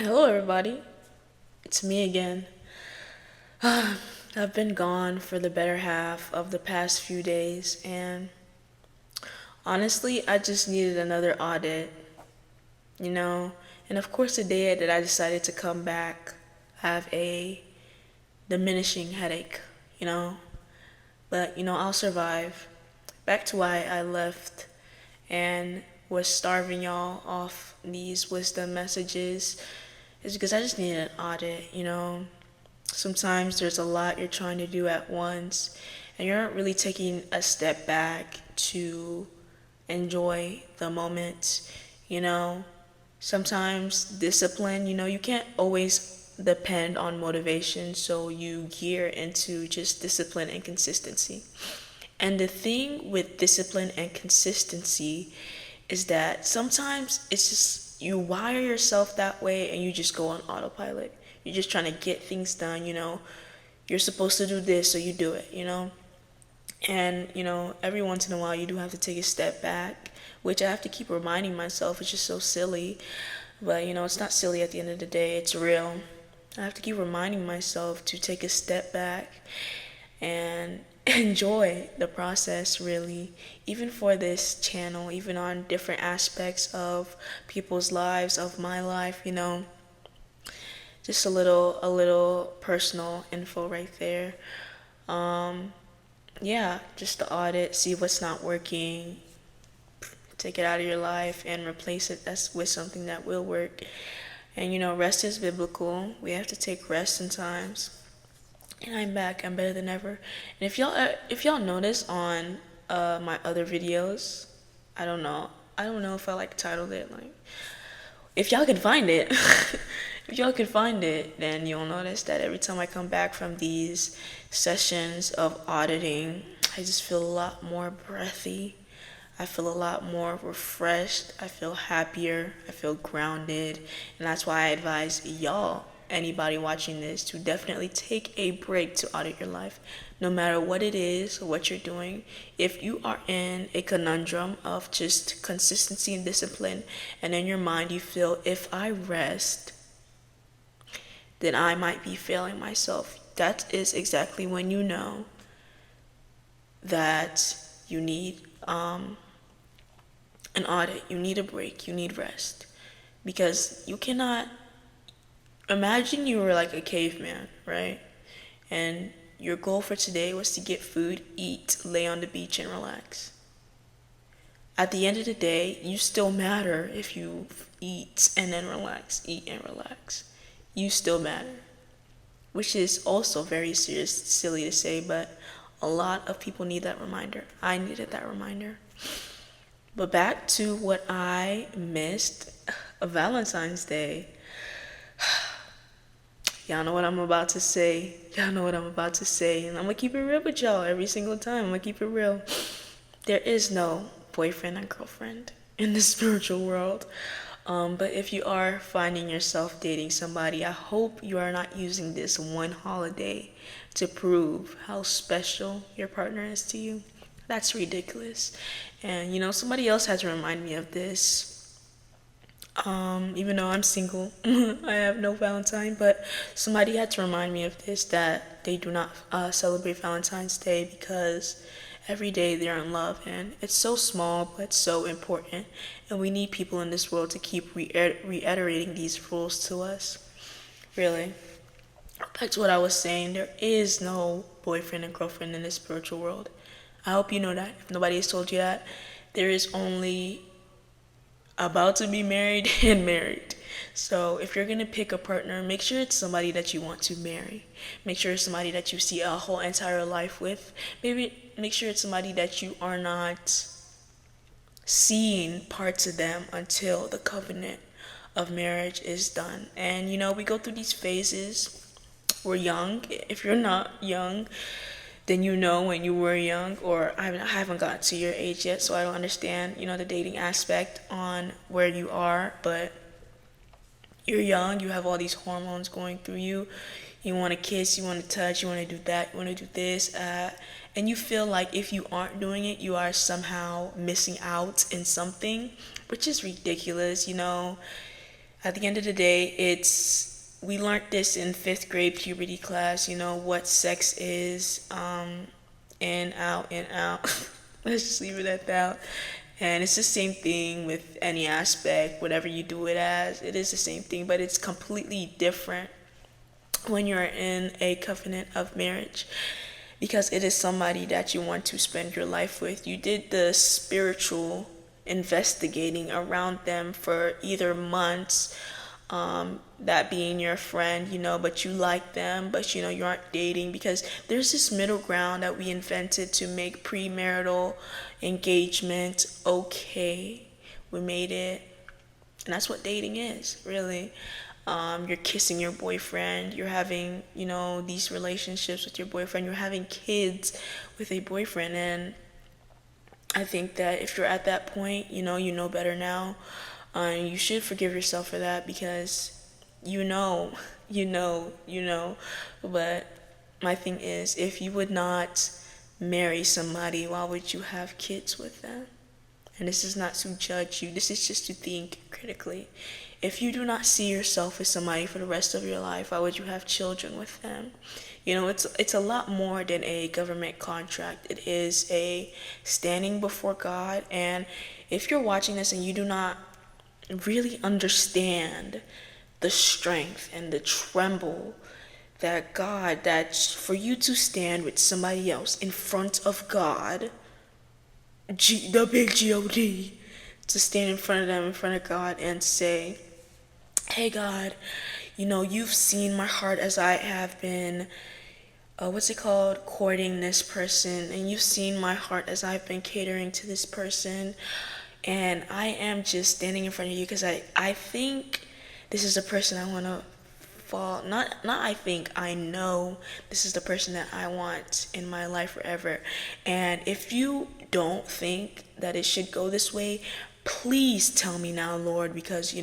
Hello, everybody. It's me again. I've been gone for the better half of the past few days, and honestly, I just needed another audit, you know? And of course, the day that I decided to come back, I have a diminishing headache, you know? But, I'll survive. Back to why I left and was starving y'all off these wisdom messages is because I just needed an audit. Sometimes there's a lot you're trying to do at once, and you're not really taking a step back to enjoy the moment. You know, sometimes discipline, you can't always depend on motivation, so you gear into just discipline and consistency. And the thing with discipline and consistency is that sometimes it's just you wire yourself that way and you just go on autopilot. You're just trying to get things done. You're supposed to do this, so you do it. And, every once in a while you do have to take a step back, which I have to keep reminding myself. It's just so silly. But, it's not silly at the end of the day, it's real. I have to keep reminding myself to take a step back and enjoy the process, really, even for this channel, even on different aspects of people's lives, of my life. Just a little personal info right there. Yeah, just the audit, see what's not working, take it out of your life and replace it with something that will work. And rest is biblical. We have to take rest sometimes. And I'm back. I'm better than ever. And if y'all notice on my other videos, I don't know. I don't know if I titled it if y'all can find it. If y'all can find it, then you'll notice that every time I come back from these sessions of auditing, I just feel a lot more breathy. I feel a lot more refreshed. I feel happier. I feel grounded. And that's why I advise y'all, anybody watching this, to definitely take a break to audit your life. No matter what it is or what you're doing, if you are in a conundrum of just consistency and discipline, and in your mind you feel, if I rest, then I might be failing myself. That is exactly when you know that you need an audit, you need a break, you need rest. Because you cannot imagine you were like a caveman, right? And your goal for today was to get food, eat, lay on the beach, and relax. At the end of the day, you still matter if you eat and then relax, eat and relax. You still matter. Which is also very silly to say, but a lot of people need that reminder. I needed that reminder. But back to what I missed, Valentine's Day. Y'all know what I'm about to say. Y'all know what I'm about to say. And I'm going to keep it real with y'all every single time. I'm going to keep it real. There is no boyfriend and girlfriend in the spiritual world. But if you are finding yourself dating somebody, I hope you are not using this one holiday to prove how special your partner is to you. That's ridiculous. And somebody else had to remind me of this. Even though I'm single, I have no Valentine, but somebody had to remind me of this, that they do not celebrate Valentine's Day because every day they're in love, and it's so small but so important, and we need people in this world to keep reiterating these rules to us. Really. Back to what I was saying, there is no boyfriend and girlfriend in this spiritual world. I hope you know that. If nobody has told you that, there is only about to be married and married. So if you're gonna pick a partner, make sure it's somebody that you want to marry. Make sure it's somebody that you see a whole entire life with. Maybe make sure it's somebody that you are not seeing parts of them until the covenant of marriage is done. And we go through these phases. We're young. If you're not young, then when you were young, or I haven't got to your age yet, so I don't understand, the dating aspect on where you are, but you're young, you have all these hormones going through you. You want to kiss, you want to touch, you want to do that, you want to do this, and you feel like if you aren't doing it, you are somehow missing out in something, which is ridiculous. At the end of the day, we learned this in fifth grade puberty class, what sex is, in, out, in, out. Let's just leave it at that. And it's the same thing with any aspect, whatever you do it as, it is the same thing, but it's completely different when you're in a covenant of marriage because it is somebody that you want to spend your life with. You did the spiritual investigating around them for either months, that being your friend, but you like them, but you aren't dating because there's this middle ground that we invented to make premarital engagement okay. We made it, and that's what dating is, really. You're kissing your boyfriend, you're having, these relationships with your boyfriend, you're having kids with a boyfriend, and I think that if you're at that point, you know better now. You should forgive yourself for that because you know, you know. But my thing is, if you would not marry somebody, why would you have kids with them? And this is not to judge you, this is just to think critically. If you do not see yourself as somebody for the rest of your life, why would you have children with them? It's a lot more than a government contract. It is a standing before God. And if you're watching this and you do not really understand the strength and the tremble that for you to stand with somebody else in front of God, the big God, to stand in front of them, in front of God, and say, hey God, you've seen my heart as I have been, courting this person, and you've seen my heart as I've been catering to this person, and I am just standing in front of you because I think this is the person I want to fall, not I think, I know this is the person that I want in my life forever. And if you don't think that it should go this way, please tell me now, Lord, because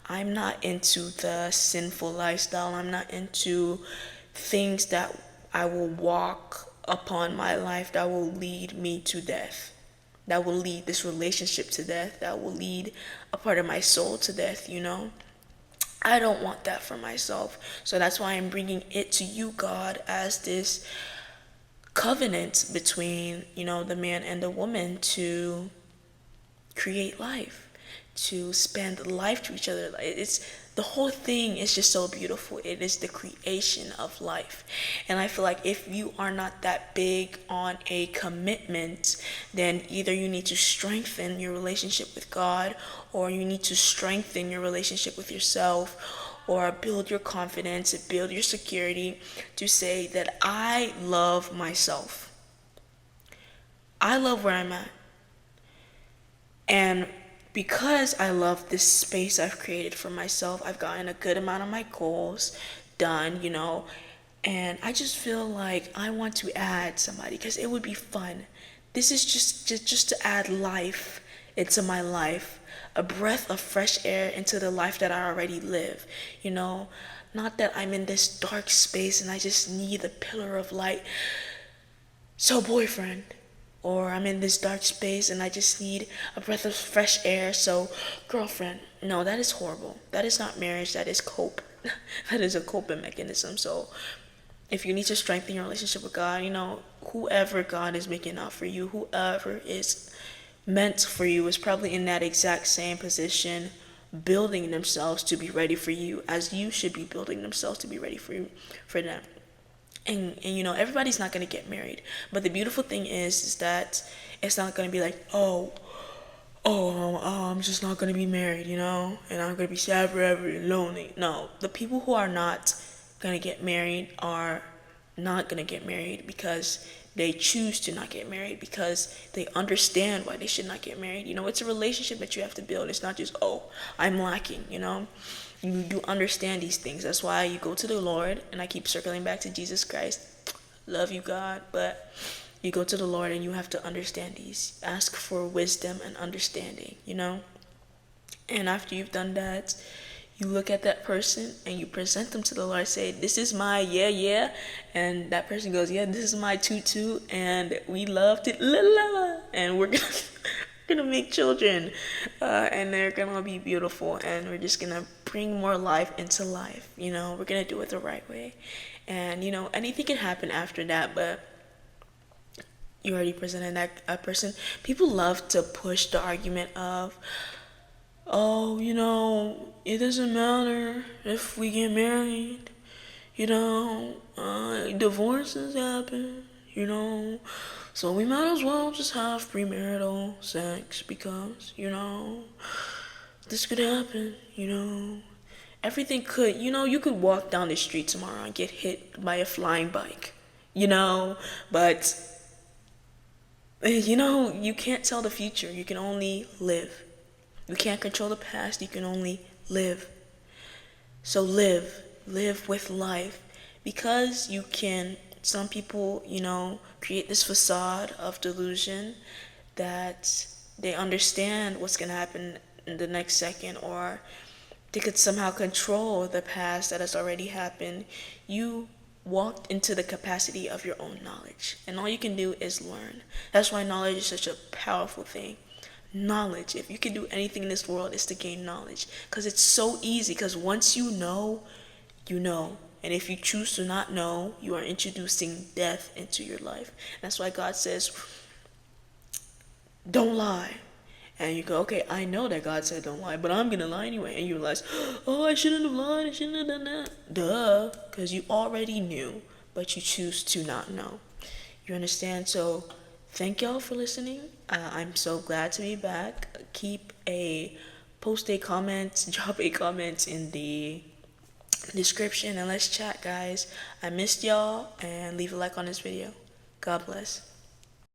I'm not into the sinful lifestyle. I'm not into things that I will walk upon my life that will lead me to death, that will lead this relationship to death, that will lead a part of my soul to death. I don't want that for myself. So that's why I'm bringing it to you, God, as this covenant between, the man and the woman to create life, to spend life to each other. It's the whole thing is just so beautiful. It is the creation of life. And I feel like if you are not that big on a commitment, then either you need to strengthen your relationship with God, or you need to strengthen your relationship with yourself, or build your confidence, build your security to say that I love myself. I love where I'm at. And because I love this space I've created for myself, I've gotten a good amount of my goals done, and I just feel like I want to add somebody because it would be fun. This is just to add life into my life, a breath of fresh air into the life that I already live, not that I'm in this dark space and I just need a pillar of light. So boyfriend, or I'm in this dark space and I just need a breath of fresh air, so girlfriend. No, that is horrible. That is not marriage, that is cope. That is a coping mechanism. So if you need to strengthen your relationship with God, whoever God is making out for you, whoever is meant for you is probably in that exact same position, building themselves to be ready for you as you should be building themselves to be ready for you, for them. And everybody's not going to get married, but the beautiful thing is that it's not going to be like, I'm just not going to be married, and I'm going to be sad forever and lonely. No, the people who are not going to get married are not going to get married because they choose to not get married, because they understand why they should not get married. It's a relationship that you have to build. It's not just, I'm lacking. You do understand these things. That's why you go to the Lord, and I keep circling back to Jesus Christ. Love you, God, but you go to the Lord and you have to understand these. Ask for wisdom and understanding, And after you've done that, you look at that person and you present them to the Lord. Say, this is my yeah. And that person goes, yeah, this is my tutu. And we loved it. La, la, la. And we're gonna make children, and they're gonna be beautiful, and we're just gonna bring more life into life. We're gonna do it the right way, and anything can happen after that, but you already presented that person. People love to push the argument of, oh, it doesn't matter if we get married, divorces happen, so we might as well just have premarital sex because, this could happen, Everything could, you could walk down the street tomorrow and get hit by a flying bike, but, you can't tell the future. You can only live. You can't control the past. You can only live. So live with life, because you can. Some people, create this facade of delusion that they understand what's gonna happen in the next second, or they could somehow control the past that has already happened. You walked into the capacity of your own knowledge, and all you can do is learn. That's why knowledge is such a powerful thing. Knowledge, if you can do anything in this world, is to gain knowledge, because it's so easy. Because once you know, you know. And if you choose to not know, you are introducing death into your life. That's why God says, don't lie. And you go, okay, I know that God said don't lie, but I'm going to lie anyway. And you realize, oh, I shouldn't have lied. I shouldn't have done that. Duh. Because you already knew, but you choose to not know. You understand? So thank y'all for listening. I'm so glad to be back. Post a comment, drop a comment in the description, and let's chat, guys. I missed y'all, and leave a like on this video. God bless.